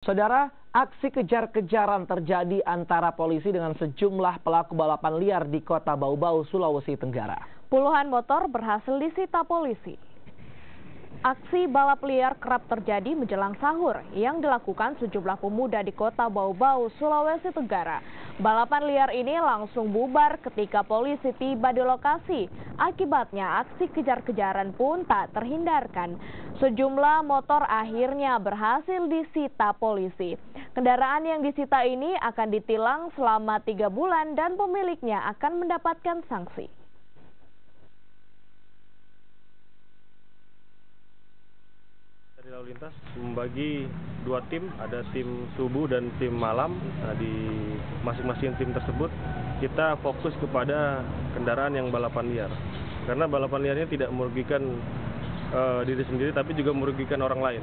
Saudara, aksi kejar-kejaran terjadi antara polisi dengan sejumlah pelaku balapan liar di Kota Bau-Bau, Sulawesi Tenggara. Puluhan motor berhasil disita polisi. Aksi balap liar kerap terjadi menjelang sahur yang dilakukan sejumlah pemuda di Kota Bau-Bau, Sulawesi Tenggara. Balapan liar ini langsung bubar ketika polisi tiba di lokasi. Akibatnya aksi kejar-kejaran pun tak terhindarkan. Sejumlah motor akhirnya berhasil disita polisi. Kendaraan yang disita ini akan ditilang selama 3 bulan dan pemiliknya akan mendapatkan sanksi. Dari lalu lintas membagi 2 tim, ada tim subuh dan tim malam. Nah, di masing-masing tim tersebut kita fokus kepada kendaraan yang balapan liar. Karena balapan liarnya tidak merugikan diri sendiri tapi juga merugikan orang lain.